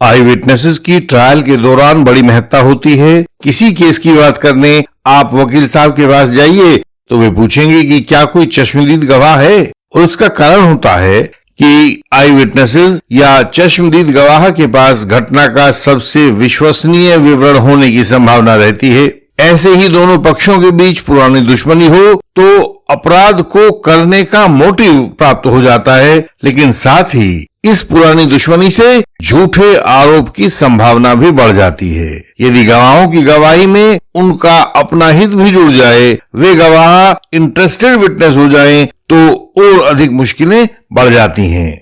आई witnesses की trial के दौरान बड़ी महत्ता होती है। किसी केस की बात करने आप वकील साहब के पास जाइए तो वे पूछेंगे कि क्या कोई चश्मदीद गवाह है, और इसका कारण होता है कि आई विटनेसेस या चश्मदीद गवाह के पास घटना का सबसे विश्वसनीय विवरण होने की संभावना रहती है। ऐसे ही दोनों पक्षों के बीच पुरानी दुश्मनी हो तो अपराध को करने का मोटिव प्राप्त हो जाता है, लेकिन साथ ही इस पुरानी दुश्मनी से झूठे आरोप की संभावना भी बढ़ जाती है। यदि गवाहों की गवाही में उनका अपना हित भी जुड़ जाए, वे गवाह इंटरेस्टेड विटनेस हो जाएं, तो और अधिक मुश्किलें बढ़ जाती हैं।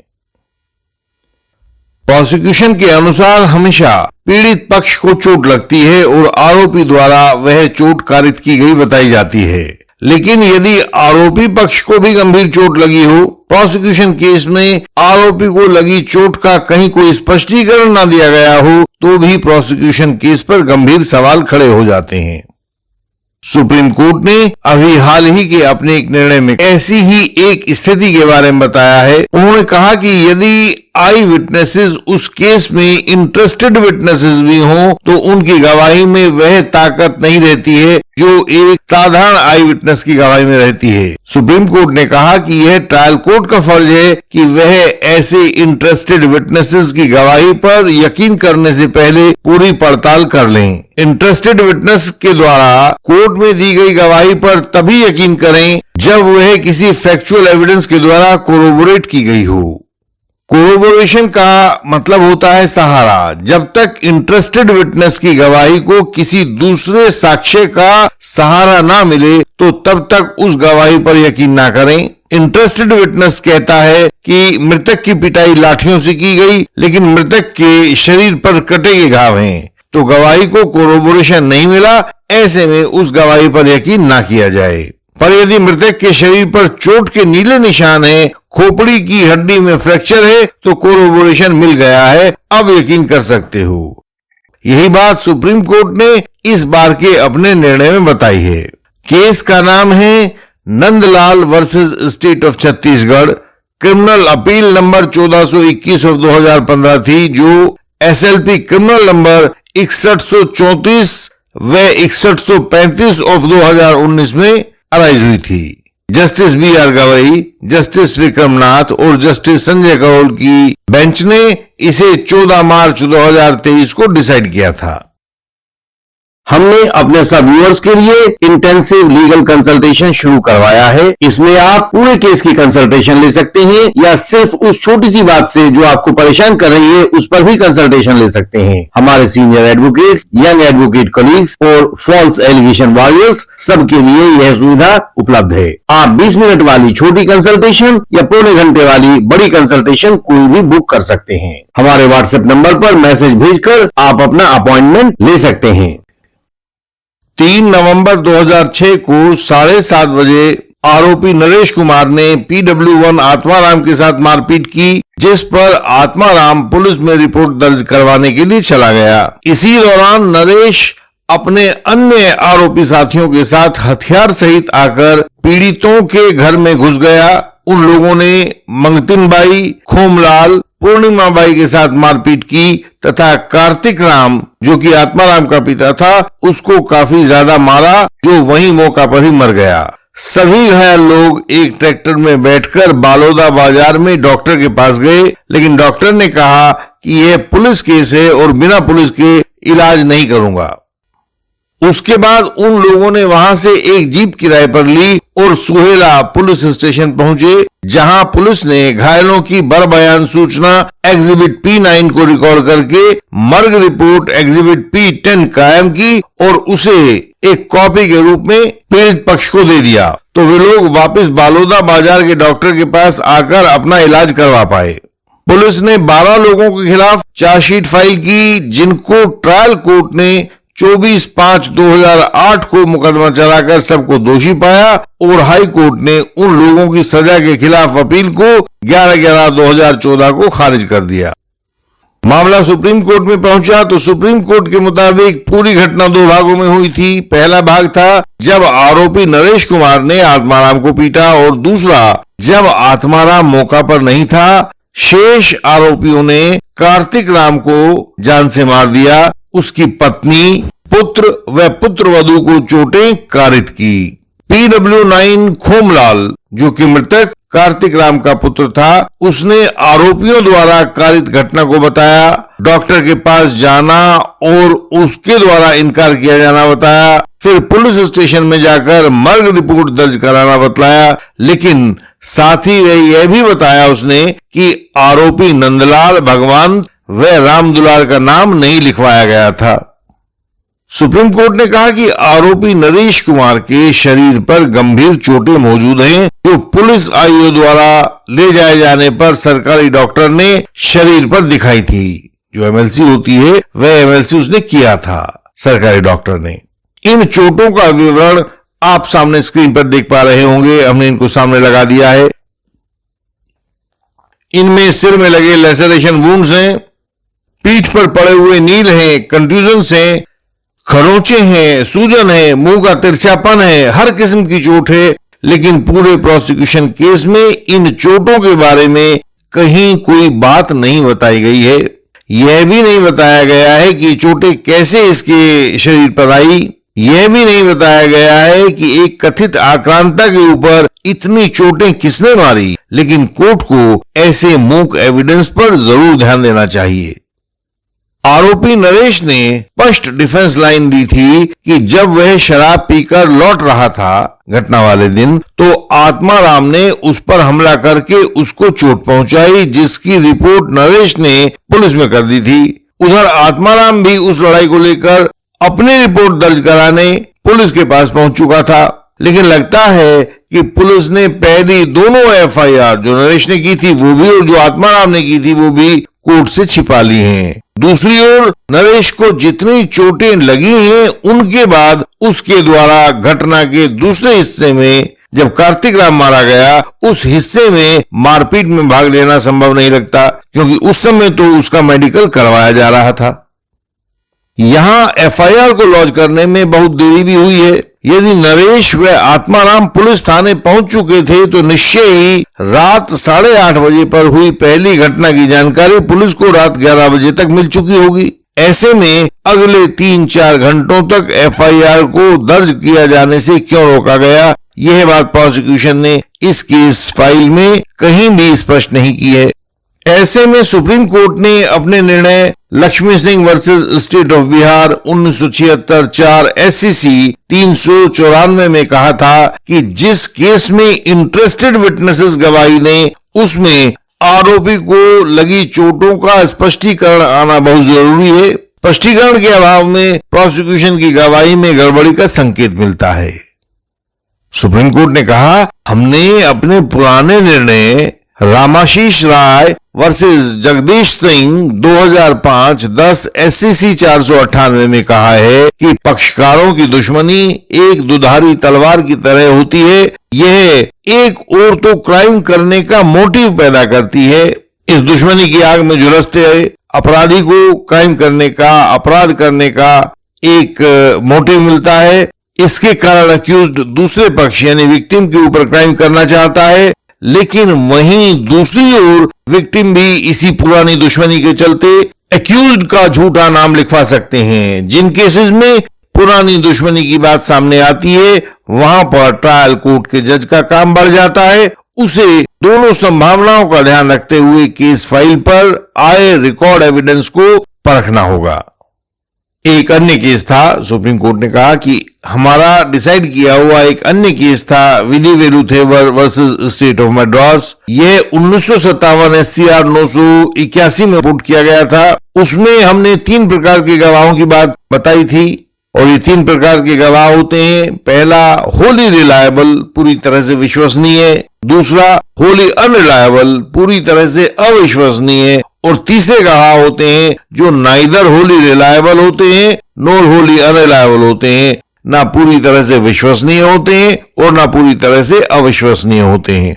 प्रोसिक्यूशन के अनुसार हमेशा पीड़ित पक्ष को चोट लगती है और आरोपी द्वारा वह चोट कारित की गई बताई जाती है। लेकिन यदि आरोपी पक्ष को भी गंभीर चोट लगी हो, प्रोसिक्यूशन केस में आरोपी को लगी चोट का कहीं कोई स्पष्टीकरण न दिया गया हो, तो भी प्रोसिक्यूशन केस पर गंभीर सवाल खड़े हो जाते हैं। सुप्रीम कोर्ट ने अभी हाल ही के अपने एक निर्णय में ऐसी ही एक स्थिति के बारे में बताया है। उन्होंने कहा कि यदि आई विटनेसेस उस केस में इंटरेस्टेड विटनेसेस भी हों, तो उनकी गवाही में वह ताकत नहीं रहती है जो एक साधारण आई विटनेस की गवाही में रहती है। सुप्रीम कोर्ट ने कहा कि यह ट्रायल कोर्ट का फर्ज है कि वह ऐसे इंटरेस्टेड विटनेसेस की गवाही पर यकीन करने से पहले पूरी पड़ताल कर लें। इंटरेस्टेड विटनेस के द्वारा कोर्ट में दी गई गवाही पर तभी यकीन करें जब वह किसी फैक्चुअल एविडेंस के द्वारा कोरोबोरेट की गई हो। कोरोबोरेशन का मतलब होता है सहारा। जब तक इंटरेस्टेड विटनेस की गवाही को किसी दूसरे साक्ष्य का सहारा ना मिले, तो तब तक उस गवाही पर यकीन ना करें। इंटरेस्टेड विटनेस कहता है कि मृतक की पिटाई लाठियों से की गई, लेकिन मृतक के शरीर पर कटे के घाव हैं, तो गवाही को कोरोबोरेशन नहीं मिला। ऐसे में उस गवाही पर यकीन ना किया जाए। पर यदि मृतक के शरीर पर चोट के नीले निशान है, खोपड़ी की हड्डी में फ्रैक्चर है, तो कोरोबोरेशन मिल गया है, अब यकीन कर सकते हो। यही बात सुप्रीम कोर्ट ने इस बार के अपने निर्णय में बताई है। केस का नाम है Nandlal versus state of Chhattisgarh. Criminal appeal number 1421 of 2015 थी, जो SLP क्रिमिनल नंबर 6134 व 6135 ऑफ 2019 में अराइज हुई थी। Justice BR Gavai, justice Vikram Nath और जस्टिस संजय करोल की बेंच ने इसे 14 मार्च 2023 को डिसाइड किया था। हमने अपने सब व्यूअर्स के लिए इंटेंसिव लीगल कंसल्टेशन शुरू करवाया है। इसमें आप पूरे केस की कंसल्टेशन ले सकते हैं, या सिर्फ उस छोटी सी बात से जो आपको परेशान कर रही है उस पर भी कंसल्टेशन ले सकते हैं। हमारे senior advocates, young advocate colleagues और फॉल्स एलिगेशन वॉरियर्स सबके लिए यह सुविधा उपलब्ध है। आप 20 मिनट वाली छोटी कंसल्टेशन या पौने घंटे वाली बड़ी कंसल्टेशन कोई भी बुक कर सकते हैं। हमारे व्हाट्सएप नंबर पर मैसेज भेजकर आप अपना अपॉइंटमेंट ले सकते हैं। 3 नवंबर 2006 को 7:30 बजे आरोपी नरेश कुमार ने PW1 आत्माराम के साथ मारपीट की, जिस पर आत्माराम पुलिस में रिपोर्ट दर्ज करवाने के लिए चला गया। इसी दौरान नरेश अपने अन्य आरोपी साथियों के साथ हथियार सहित आकर पीड़ितों के घर में घुस गया। उन लोगों ने मंगतिन बाई, खोमलाल, पूर्णिमा बाई के साथ मारपीट की तथा कार्तिक राम, जो कि आत्माराम का पिता था, उसको काफी ज्यादा मारा, जो वहीं मौका पर ही मर गया। सभी घायल लोग एक ट्रैक्टर में बैठकर बालोदा बाजार में डॉक्टर के पास गए, लेकिन डॉक्टर ने कहा कि यह पुलिस केस है और बिना पुलिस के इलाज नहीं करूंगा। उसके बाद उन लोगों ने वहां से एक जीप किराए पर ली और सुहेला पुलिस स्टेशन पहुंचे, जहां पुलिस ने घायलों की बरबयान सूचना एग्जिबिट P9 को रिकॉर्ड करके मर्ग रिपोर्ट एग्जिबिट P10 कायम की और उसे एक कॉपी के रूप में पीड़ित पक्ष को दे दिया, तो वे लोग वापस बालोदा बाजार के डॉक्टर के पास आकर अपना इलाज करवा पाए। पुलिस ने 12 लोगों के खिलाफ चार्जशीट फाइल की, जिनको ट्रायल कोर्ट ने 24/5/2008 को मुकदमा चलाकर सबको दोषी पाया और हाई कोर्ट ने उन लोगों की सजा के खिलाफ अपील को 11/11/2014 को खारिज कर दिया। मामला सुप्रीम कोर्ट में पहुंचा तो सुप्रीम कोर्ट के मुताबिक पूरी घटना 2 भागों में हुई थी। पहला भाग था जब आरोपी नरेश कुमार ने आत्माराम को पीटा, और दूसरा जब आत्माराम मौका पर नहीं था, शेष आरोपियों ने कार्तिक राम को जान से मार दिया, उसकी पत्नी, पुत्र व पुत्रवधू को चोटें कारित की। PW9 खोमलाल, जो कि मृतक कार्तिक राम का पुत्र था, उसने आरोपियों द्वारा कारित घटना को बताया, डॉक्टर के पास जाना और उसके द्वारा इनकार किया जाना बताया, फिर पुलिस स्टेशन में जाकर मर्ग रिपोर्ट दर्ज कराना बतलाया, लेकिन साथ ही वह यह भी बताया उसने कि आरोपी नंदलाल, भगवान व रामदुलार का नाम नहीं लिखवाया गया था। सुप्रीम कोर्ट ने कहा कि आरोपी नरेश कुमार के शरीर पर गंभीर चोटें मौजूद हैं, जो पुलिस आईओ द्वारा ले जाए जाने पर सरकारी डॉक्टर ने शरीर पर दिखाई थी। जो MLC होती है वह MLC उसने किया था, सरकारी डॉक्टर ने। इन चोटों का विवरण आप सामने स्क्रीन पर देख पा रहे होंगे, हमने इनको सामने लगा दिया है। इनमें सिर में लगे लेसरेशन वुंड्स हैं, पीठ पर पड़े हुए नील हैं, कंट्यूजन्स हैं, खरोंचे हैं, सूजन है, मुंह का तिरछापन है, हर किस्म की चोट है। लेकिन पूरे प्रोसिक्यूशन केस में इन चोटों के बारे में कहीं कोई बात नहीं बताई गई है। यह भी नहीं बताया गया है कि चोटें कैसे इसके शरीर पर आई। यह भी नहीं बताया गया है कि एक कथित आक्रांता के ऊपर इतनी चोटें किसने मारी। लेकिन कोर्ट को ऐसे मूक एविडेंस पर जरूर ध्यान देना चाहिए। आरोपी नरेश ने स्पष्ट डिफेंस लाइन दी थी कि जब वह शराब पीकर लौट रहा था घटना वाले दिन, तो आत्माराम ने उस पर हमला करके उसको चोट पहुंचाई, जिसकी रिपोर्ट नरेश ने पुलिस में कर दी थी। उधर आत्माराम भी उस लड़ाई को लेकर अपनी रिपोर्ट दर्ज कराने पुलिस के पास पहुंच चुका था। लेकिन लगता है कि पुलिस ने पहली दोनों FIR जो नरेश ने की थी वो भी, और जो आत्माराम ने की थी वो भी कोर्ट से छिपा ली हैं। दूसरी ओर नरेश को जितनी चोटें लगी हैं, उनके बाद उसके द्वारा घटना के दूसरे हिस्से में जब कार्तिक राम मारा गया, उस हिस्से में मारपीट में भाग लेना संभव नहीं लगता, क्योंकि उस समय तो उसका मेडिकल करवाया जा रहा था। यहां FIR को लॉन्च करने में बहुत देरी भी हुई है। यदि नरेश व आत्माराम पुलिस थाने पहुंच चुके थे तो निश्चय ही रात 8:30 बजे पर हुई पहली घटना की जानकारी पुलिस को रात 11 बजे तक मिल चुकी होगी। ऐसे में अगले 3-4 घंटों तक FIR को दर्ज किया जाने से क्यों रोका गया, यह बात प्रोसिक्यूशन ने इस केस फाइल में कहीं भी स्पष्ट नहीं की है। ऐसे में सुप्रीम कोर्ट ने अपने निर्णय Lakshmi Singh versus state of Bihar 1976 4 SCC 394 में कहा था कि जिस केस में इंटरेस्टेड विटनेसेस गवाही दें, उसमें आरोपी को लगी चोटों का स्पष्टीकरण आना बहुत जरूरी है। स्पष्टीकरण के अभाव में प्रोसिक्यूशन की गवाही में गड़बड़ी का संकेत मिलता है। सुप्रीम कोर्ट ने कहा, हमने अपने पुराने निर्णय रामाशीष राय वर्सेस जगदीश सिंह 2005 10 SCC 498 में कहा है कि पक्षकारों की दुश्मनी एक दुधारी तलवार की तरह होती है। यह एक और तो क्राइम करने का मोटिव पैदा करती है। इस दुश्मनी की आग में झुलसते अपराधी को क्राइम करने का, अपराध करने का एक मोटिव मिलता है। इसके कारण अक्यूज्ड दूसरे पक्ष यानी विक्टिम के ऊपर क्राइम करना चाहता है, लेकिन वहीं दूसरी ओर विक्टिम भी इसी पुरानी दुश्मनी के चलते एक्यूज्ड का झूठा नाम लिखवा सकते हैं। जिन केसेस में पुरानी दुश्मनी की बात सामने आती है, वहां पर ट्रायल कोर्ट के जज का काम बढ़ जाता है। उसे दोनों संभावनाओं का ध्यान रखते हुए केस फाइल पर आए रिकॉर्ड एविडेंस को परखना होगा। एक अन्य केस था, सुप्रीम कोर्ट ने कहा कि हमारा डिसाइड किया हुआ एक अन्य केस था विधि वेलुथेवर वर्सेस स्टेट ऑफ मद्रास। यह 1957 SCR 981 में पुट किया गया था। उसमें हमने 3 प्रकार के गवाहों की बात बताई थी, और ये 3 प्रकार के गवाह होते हैं। पहला, होली रिलायबल, पूरी तरह से विश्वसनीय। दूसरा, होली अनरिलायबल, पूरी तरह से अविश्वसनीय। और तीसरे गवाह होते हैं जो नाइदर होली रिलायबल होते हैं नोर होली अनरिलायबल होते हैं, ना पूरी तरह से विश्वसनीय होते हैं और ना पूरी तरह से अविश्वसनीय होते हैं।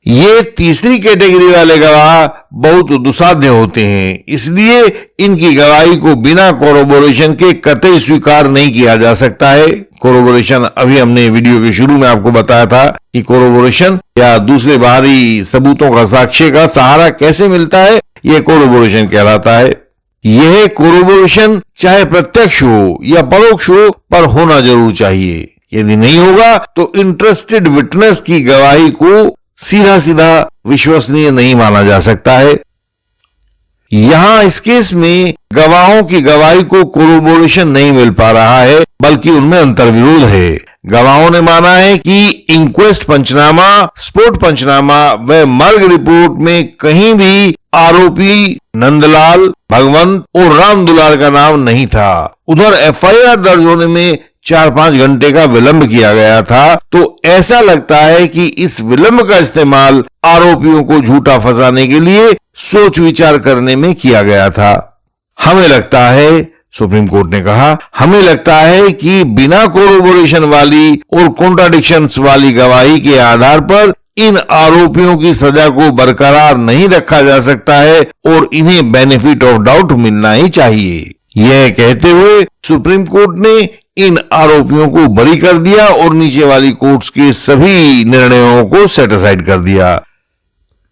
ये तीसरी कैटेगरी वाले गवाह बहुत दुसाध्य होते हैं, इसलिए इनकी गवाही को बिना कोरोबोरेशन के कतई स्वीकार नहीं किया जा सकता है। कोरोबोरेशन अभी हमने वीडियो के शुरू में आपको बताया था कि कोरोबोरेशन या दूसरे बाहरी सबूतों का साक्ष्य का सहारा कैसे मिलता है, यह कोरोबोरेशन कहलाता है। यह कोरोबोरेशन चाहे प्रत्यक्ष हो या परोक्ष हो, पर होना जरूर चाहिए। यदि नहीं होगा तो इंटरेस्टेड विटनेस की गवाही को सीधा सीधा विश्वसनीय नहीं माना जा सकता है। यहां इस केस में गवाहों की गवाही को कोरोबोरेशन नहीं मिल पा रहा है, बल्कि उनमें अंतर्विरोध है। गवाहों ने माना है कि इंक्वेस्ट पंचनामा, स्पोर्ट पंचनामा व मर्ग रिपोर्ट में कहीं भी आरोपी नंदलाल, भगवंत और राम दुलार का नाम नहीं था। उधर एफआईआर दर्ज होने में 4-5 घंटे का विलंब किया गया था, तो ऐसा लगता है कि इस विलंब का इस्तेमाल आरोपियों को झूठा फंसाने के लिए सोच विचार करने में किया गया था। हमें लगता है, सुप्रीम कोर्ट ने कहा, हमें लगता है कि बिना कोरोबोरेशन वाली और कॉन्ट्राडिक्शंस वाली गवाही के आधार पर इन आरोपियों की सजा को बरकरार नहीं रखा जा सकता है और इन्हें बेनिफिट ऑफ डाउट मिलना ही चाहिए। यह कहते हुए सुप्रीम कोर्ट ने इन आरोपियों को बरी कर दिया और नीचे वाली कोर्ट्स के सभी निर्णयों को सेट असाइड कर दिया।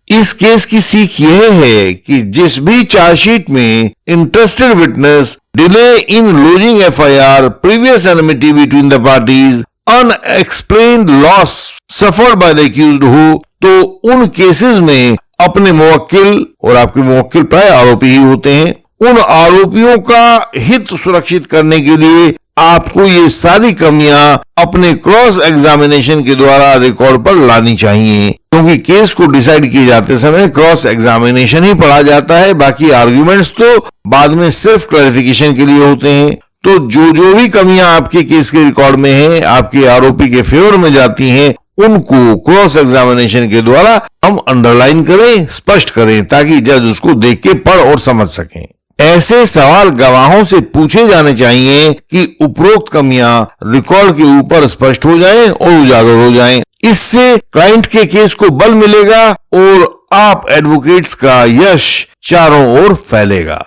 इस केस की सीख यह है कि जिस भी चार्जशीट में interested witness delay in lodging FIR, previous enmity between the parties, unexplained loss suffered by the accused हो, तो उन केसेस में अपने मुवक्किल, और आपके मुवक्किल प्राय आरोपी ही होते हैं, उन आरोपियों का हित सुरक्षित करने के लिए आपको ये सारी कमियां अपने क्रॉस एग्जामिनेशन के द्वारा रिकॉर्ड पर लानी चाहिए, क्योंकि केस को डिसाइड किए जाते समय क्रॉस एग्जामिनेशन ही पढ़ा जाता है। बाकी आर्ग्यूमेंट्स तो बाद में सिर्फ क्लैरिफिकेशन के लिए होते हैं। तो जो भी कमियां आपके केस के रिकॉर्ड में हैं, आपके आरोपी के फेवर में जाती हैं, उनको क्रॉस एग्जामिनेशन के द्वारा हम अंडरलाइन करें, स्पष्ट करें, ताकि जज उसको देख के पढ़ और समझ सकें। ऐसे सवाल गवाहों से पूछे जाने चाहिए कि उपरोक्त कमियां रिकॉर्ड के ऊपर स्पष्ट हो जाएं और उजागर हो जाएं। इससे क्लाइंट के केस को बल मिलेगा और आप एडवोकेट्स का यश चारों ओर फैलेगा।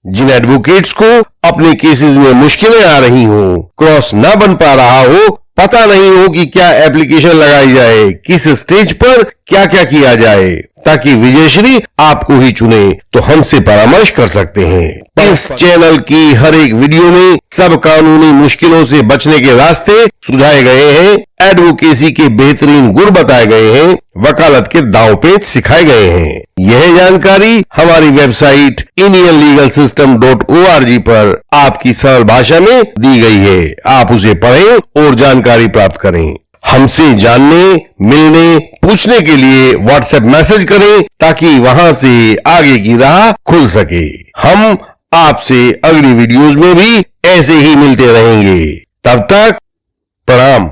जिन एडवोकेट्स को अपने केसेस में मुश्किलें आ रही हो, क्रॉस न बन पा रहा हो, पता नहीं हो कि क्या एप्लीकेशन लगाई जाए, किस स्टेज पर क्या क्या किया जाए, ताकि विजयश्री आपको ही चुने, तो हमसे परामर्श कर सकते हैं। इस चैनल की हर एक वीडियो में सब कानूनी मुश्किलों से बचने के रास्ते सुझाए गए हैं, एडवोकेसी के बेहतरीन गुण बताए गए हैं, वकालत के दांवपेच सिखाए गए हैं। यह जानकारी हमारी वेबसाइट indianlegalsystem.org पर आपकी सरल भाषा में दी गई है। आप उसे पढ़ें और जानकारी प्राप्त करें। हमसे जानने, मिलने, पूछने के लिए व्हाट्सएप मैसेज करें, ताकि वहां से आगे की राह खुल सके। हम आपसे अगली वीडियोस में भी ऐसे ही मिलते रहेंगे। तब तक प्रणाम।